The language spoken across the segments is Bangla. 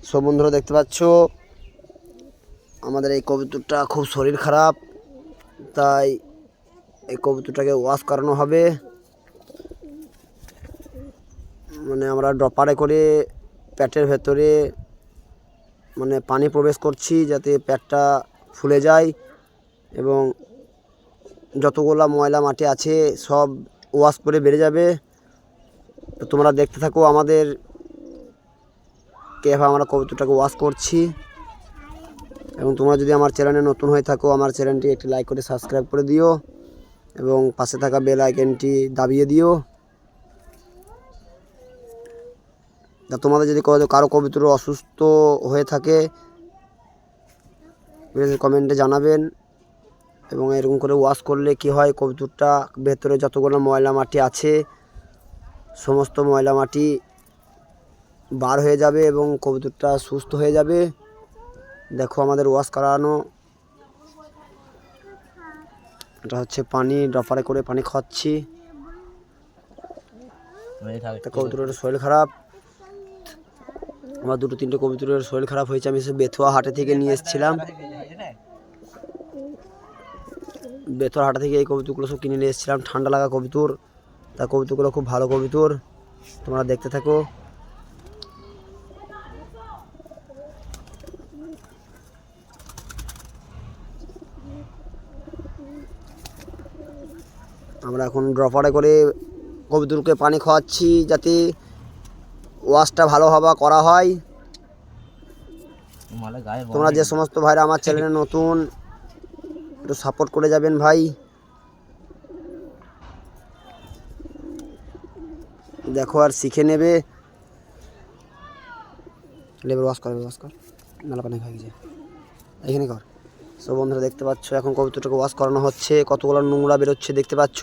সব বন্ধুরা দেখতে পাচ্ছ আমাদের এই কবুতরটা খুব শরীর খারাপ, তাই এই কবুতরটাকে ওয়াশ করানো হবে। মানে আমরা ড্রপারে করে পেটের ভেতরে মানে পানি প্রবেশ করছি যাতে পেটটা ফুলে যায় এবং যতগুলা ময়লা মাটি আছে সব ওয়াশ করে বেরিয়ে যাবে। তো তোমরা দেখতে থাকো আমাদের কীভাবে আমরা কবুতরটাকে ওয়াশ করছি। এবং তোমরা যদি আমার চ্যানেলে নতুন হয়ে থাকো আমার চ্যানেলটি একটি লাইক করে সাবস্ক্রাইব করে দিও এবং পাশে থাকা বেল আইকনটি দাবিয়ে দিও। তা তোমাদের যদি কারো কবুতর অসুস্থ হয়ে থাকে কমেন্টে জানাবেন। এবং এরকম করে ওয়াশ করলে কি হয়, কবুতরটা ভেতরে যতগুলো ময়লা মাটি আছে সমস্ত ময়লা মাটি বার হয়ে যাবে এবং কবুতরটা সুস্থ হয়ে যাবে। দেখো আমাদের ওয়াশ করানো, এটা হচ্ছে পানি, ড্রপারে করে পানি খাওয়াচ্ছি। কবুতরের শরীর খারাপ, আমার দুটো তিনটে কবুতরের শরীর খারাপ হয়েছে। আমি বেথুয়া হাটে থেকে নিয়ে এসেছিলাম, বেথুয়া হাটে থেকে এই কবুতরগুলো সব কিনে নিয়ে এসেছিলাম। ঠান্ডা লাগা কবুতর, তা কবুতরগুলো খুব ভালো কবুতর, তোমরা দেখতে থাকো। আমরা এখন ড্রপারে করে কবুতরকে পানি খাওয়াচ্ছি যাতে ওয়াশটা ভালোভাবে করা হয়। তোমরা যে সমস্ত ভাইরা আমার চ্যানেলে নতুন একটু সাপোর্ট করে যাবেন ভাই। দেখো আর শিখে নেবে। লেবার ওয়াশ কর নালা পানি খাই গেছে এখানে কর। সব বন্ধুরা দেখতে পাচ্ছ এখন কবুতরটাকে ওয়াশ করানো হচ্ছে। কতগুলো নোংরা বেরোচ্ছে দেখতে পাচ্ছ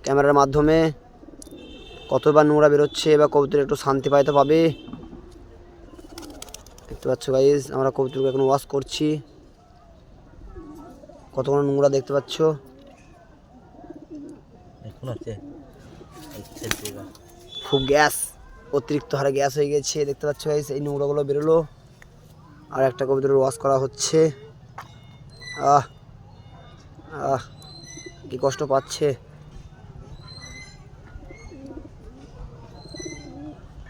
ক্যামেরার মাধ্যমে, কতবার নোংরা বেরোচ্ছে। এবার কবুতর একটু শান্তি পাইতে পাবে। দেখতে পাচ্ছ গাইজ আমরা কবুতরকে এখন ওয়াশ করছি। কতগুলো নোংরা দেখতে পাচ্ছ। খুব গ্যাস, অতিরিক্ত হারে গ্যাস হয়ে গেছে দেখতে পাচ্ছ গাইজ। এই নোংরাগুলো বেরোলো আর একটা কবুতরের ওয়াশ করা হচ্ছে। আহ আহ কি কষ্ট পাচ্ছে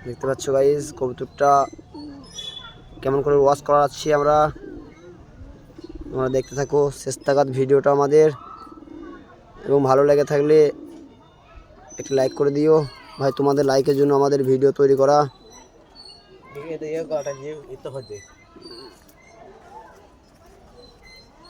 দেখতে পাচ্ছ গাইজ। কবুতরটা কেমন করে ওয়াশ করাচ্ছি আমরা, তোমরা দেখতে থাকো শেষ তাগাদ ভিডিওটা আমাদের। এবং ভালো লেগে থাকলে একটু লাইক করে দিও ভাই, তোমাদের লাইকের জন্য আমাদের ভিডিও তৈরি করা।